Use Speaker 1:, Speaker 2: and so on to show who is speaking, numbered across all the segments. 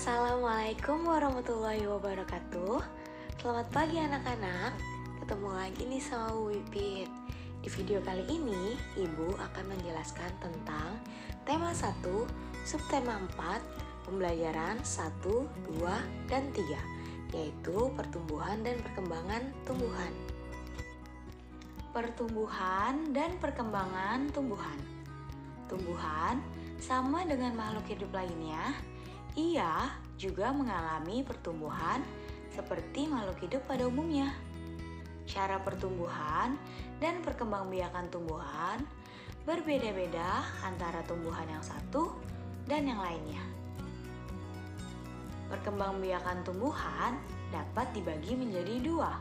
Speaker 1: Assalamualaikum warahmatullahi wabarakatuh. Selamat pagi anak-anak. Ketemu lagi nih sama Wipit. Di video kali ini, Ibu akan menjelaskan tentang tema 1, subtema 4, pembelajaran 1, 2, dan 3, yaitu pertumbuhan dan perkembangan tumbuhan. Pertumbuhan dan perkembangan tumbuhan. Tumbuhan sama dengan makhluk hidup lainnya. Ia juga mengalami pertumbuhan seperti makhluk hidup pada umumnya. Cara pertumbuhan dan perkembangbiakan tumbuhan berbeda-beda antara tumbuhan yang satu dan yang lainnya. Perkembangbiakan tumbuhan dapat dibagi menjadi dua,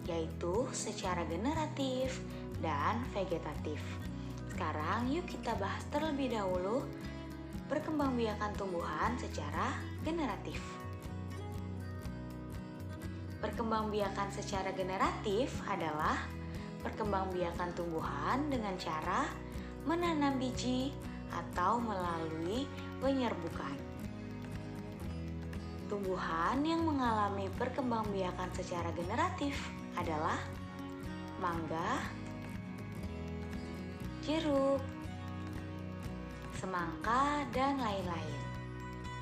Speaker 1: yaitu secara generatif dan vegetatif. Sekarang yuk kita bahas terlebih dahulu perkembangbiakan tumbuhan secara generatif. Perkembangbiakan secara generatif adalah perkembangbiakan tumbuhan dengan cara menanam biji atau melalui penyerbukan. Tumbuhan yang mengalami perkembangbiakan secara generatif adalah mangga, jeruk, semangka, dan lain-lain.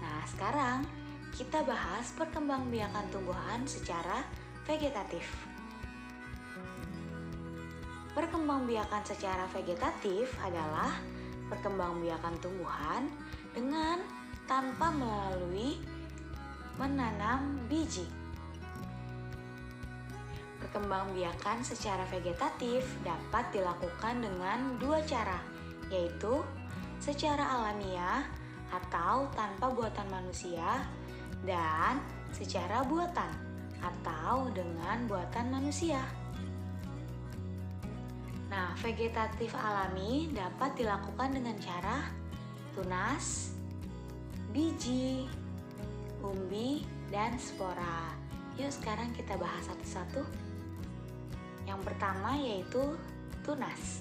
Speaker 1: Nah, sekarang kita bahas perkembangbiakan tumbuhan secara vegetatif. Perkembangbiakan secara vegetatif adalah perkembangbiakan tumbuhan dengan tanpa melalui menanam biji. Perkembangbiakan secara vegetatif dapat dilakukan dengan dua cara, yaitu secara alamiah atau tanpa buatan manusia, dan secara buatan atau dengan buatan manusia. Nah, vegetatif alami dapat dilakukan dengan cara tunas, biji, umbi, dan spora. Yuk sekarang kita bahas satu-satu. Yang pertama yaitu tunas.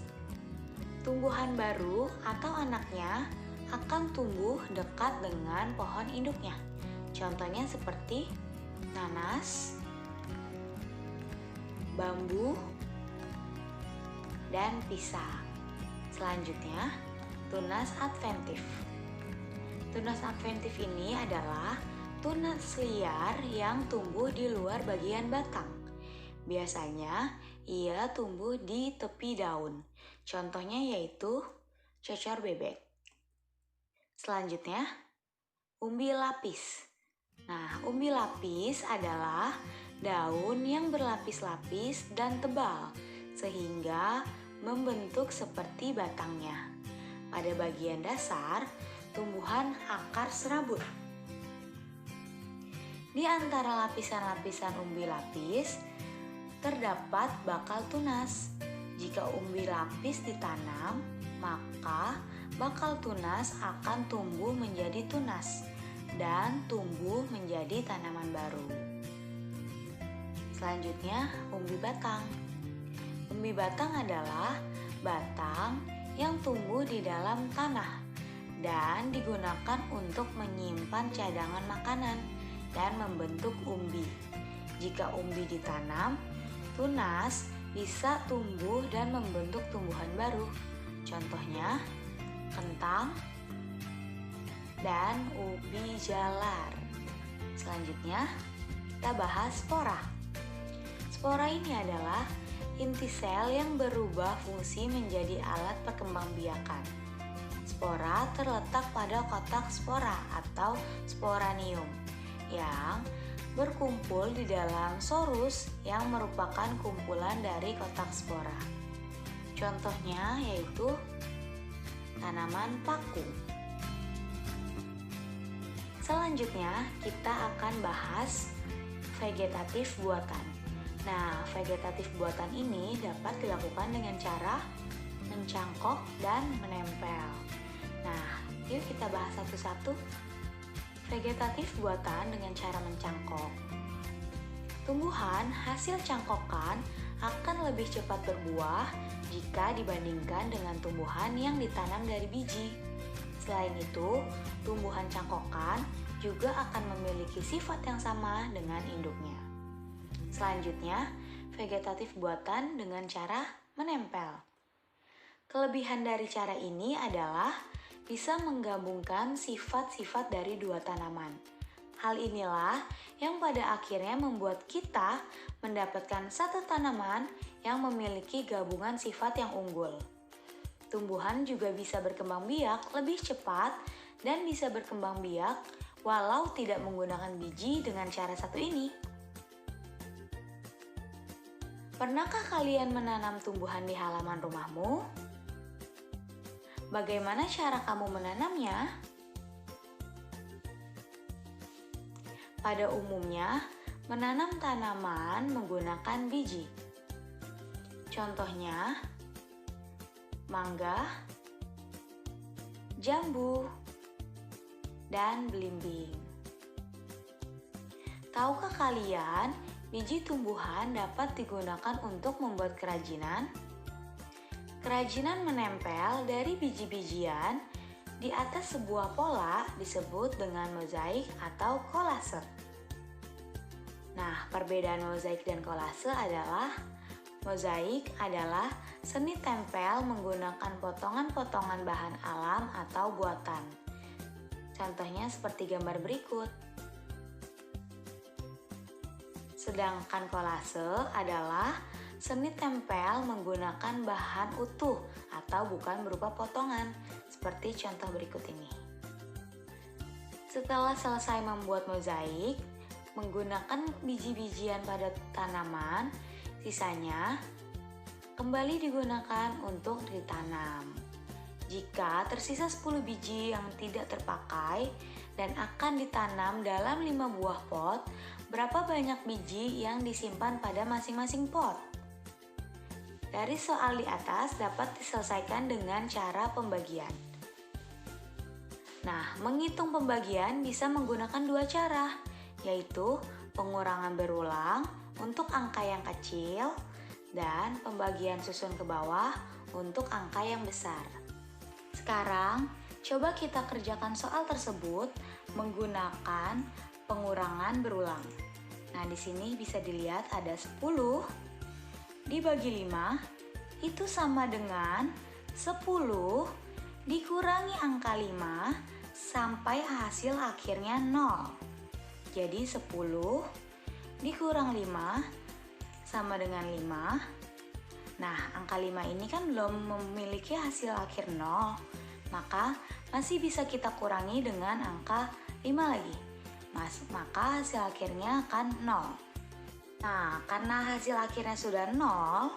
Speaker 1: Tumbuhan baru atau anaknya akan tumbuh dekat dengan pohon induknya. Contohnya seperti nanas, bambu, dan pisang. Selanjutnya, tunas adventif. Tunas adventif ini adalah tunas liar yang tumbuh di luar bagian batang. Biasanya ia tumbuh di tepi daun. Contohnya yaitu cocor bebek. Selanjutnya, umbi lapis. Nah, umbi lapis adalah daun yang berlapis-lapis dan tebal sehingga membentuk seperti batangnya. Pada bagian dasar, tumbuhan akar serabut. Di antara lapisan-lapisan umbi lapis, terdapat bakal tunas. Jika umbi lapis ditanam, maka bakal tunas akan tumbuh menjadi tunas dan tumbuh menjadi tanaman baru. Selanjutnya, umbi batang. Umbi batang adalah batang yang tumbuh di dalam tanah dan digunakan untuk menyimpan cadangan makanan dan membentuk umbi. Jika umbi ditanam, tunas bisa tumbuh dan membentuk tumbuhan baru. Contohnya, kentang dan ubi jalar. Selanjutnya, kita bahas spora. Spora ini adalah inti sel yang berubah fungsi menjadi alat perkembangbiakan. Spora terletak pada kotak spora atau sporanium yang berkumpul di dalam sorus yang merupakan kumpulan dari kotak spora. Contohnya yaitu tanaman paku. Selanjutnya kita akan bahas vegetatif buatan. Nah, vegetatif buatan ini dapat dilakukan dengan cara mencangkok dan menempel. Nah, yuk kita bahas satu-satu. Vegetatif buatan dengan cara mencangkok. Tumbuhan hasil cangkokan akan lebih cepat berbuah jika dibandingkan dengan tumbuhan yang ditanam dari biji. Selain itu, tumbuhan cangkokan juga akan memiliki sifat yang sama dengan induknya. Selanjutnya, vegetatif buatan dengan cara menempel. Kelebihan dari cara ini adalah bisa menggabungkan sifat-sifat dari dua tanaman. Hal inilah yang pada akhirnya membuat kita mendapatkan satu tanaman yang memiliki gabungan sifat yang unggul. Tumbuhan juga bisa berkembang biak lebih cepat dan bisa berkembang biak walau tidak menggunakan biji dengan cara satu ini. Pernahkah kalian menanam tumbuhan di halaman rumahmu? Bagaimana cara kamu menanamnya? Pada umumnya, menanam tanaman menggunakan biji. Contohnya, mangga, jambu, dan belimbing. Tahukah kalian, biji tumbuhan dapat digunakan untuk membuat kerajinan? Kerajinan menempel dari biji-bijian di atas sebuah pola disebut dengan mozaik atau kolase. Nah, perbedaan mozaik dan kolase adalah mozaik adalah seni tempel menggunakan potongan-potongan bahan alam atau buatan. Contohnya seperti gambar berikut. Sedangkan kolase adalah seni tempel menggunakan bahan utuh atau bukan berupa potongan, seperti contoh berikut ini. Setelah selesai membuat mozaik, menggunakan biji-bijian pada tanaman, sisanya kembali digunakan untuk ditanam. Jika tersisa 10 biji yang tidak terpakai dan akan ditanam dalam 5 buah pot, berapa banyak biji yang disimpan pada masing-masing pot? Dari soal di atas dapat diselesaikan dengan cara pembagian. Nah, menghitung pembagian bisa menggunakan dua cara, yaitu pengurangan berulang untuk angka yang kecil dan pembagian susun ke bawah untuk angka yang besar. Sekarang, coba kita kerjakan soal tersebut menggunakan pengurangan berulang. Nah, di sini bisa dilihat ada 10 dibagi 5 itu sama dengan 10 dikurangi angka 5 sampai hasil akhirnya 0. Jadi 10 dikurang 5 sama dengan 5. Nah, angka 5 ini kan belum memiliki hasil akhir 0, maka masih bisa kita kurangi dengan angka 5 lagi. Maka hasil akhirnya akan 0. Nah, karena hasil akhirnya sudah 0,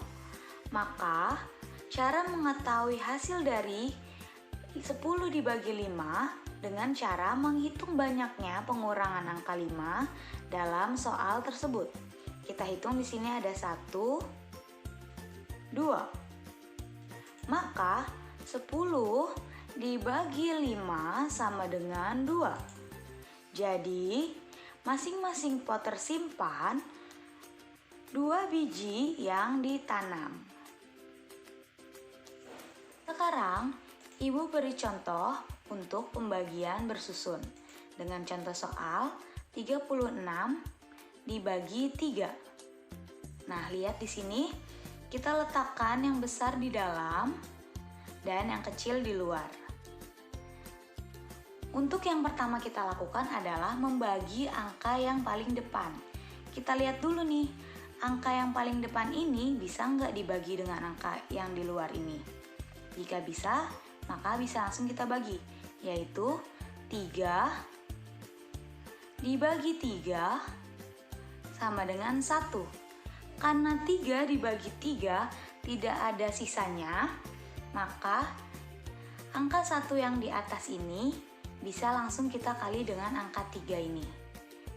Speaker 1: maka cara mengetahui hasil dari 10 dibagi 5 dengan cara menghitung banyaknya pengurangan angka 5 dalam soal tersebut. Kita hitung di sini ada 1, 2. Maka 10 dibagi 5 sama dengan 2. Jadi, masing-masing pot tersimpan 2 biji yang ditanam. Sekarang, Ibu beri contoh untuk pembagian bersusun dengan contoh soal 36 dibagi 3. Nah, lihat di sini kita letakkan yang besar di dalam dan yang kecil di luar. Untuk yang pertama kita lakukan adalah membagi angka yang paling depan. Kita lihat dulu nih, angka yang paling depan ini bisa nggak dibagi dengan angka yang di luar ini? Jika bisa, maka bisa langsung kita bagi, yaitu 3 dibagi 3 sama dengan 1. Karena 3 dibagi 3 tidak ada sisanya, maka angka 1 yang di atas ini bisa langsung kita kali dengan angka 3 ini.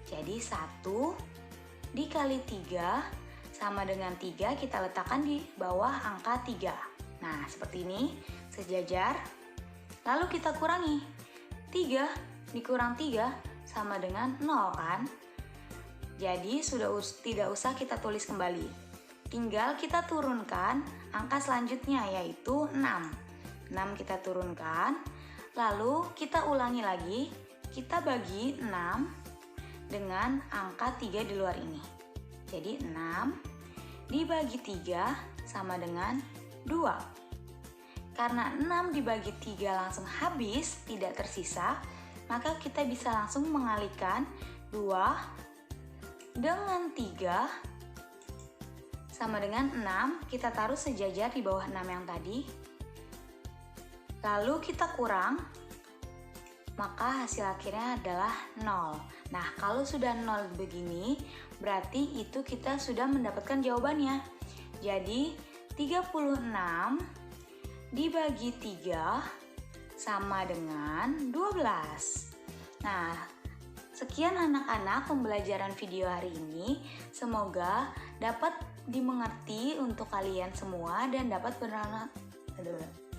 Speaker 1: Jadi 1 dikali 3 sama dengan 3, kita letakkan di bawah angka 3. Nah, seperti ini, sejajar. Lalu kita kurangi. 3 dikurang 3 sama dengan 0 kan? Jadi tidak usah kita tulis kembali. Tinggal kita turunkan angka selanjutnya yaitu 6. 6 kita turunkan, lalu kita ulangi lagi kita bagi 6 dengan angka 3 di luar ini. Jadi 6 dibagi 3 sama dengan 2. Karena 6 dibagi 3 langsung habis, tidak tersisa, maka kita bisa langsung mengalihkan 2 dengan 3 sama dengan 6. Kita taruh sejajar di bawah 6 yang tadi. Lalu kita kurang, maka hasil akhirnya adalah 0. Nah, kalau sudah 0 begini, berarti itu kita sudah mendapatkan jawabannya. Jadi, 36 dibagi 3 sama dengan 12. Nah, sekian anak-anak pembelajaran video hari ini. Semoga dapat dimengerti untuk kalian semua dan dapat bermanfaat.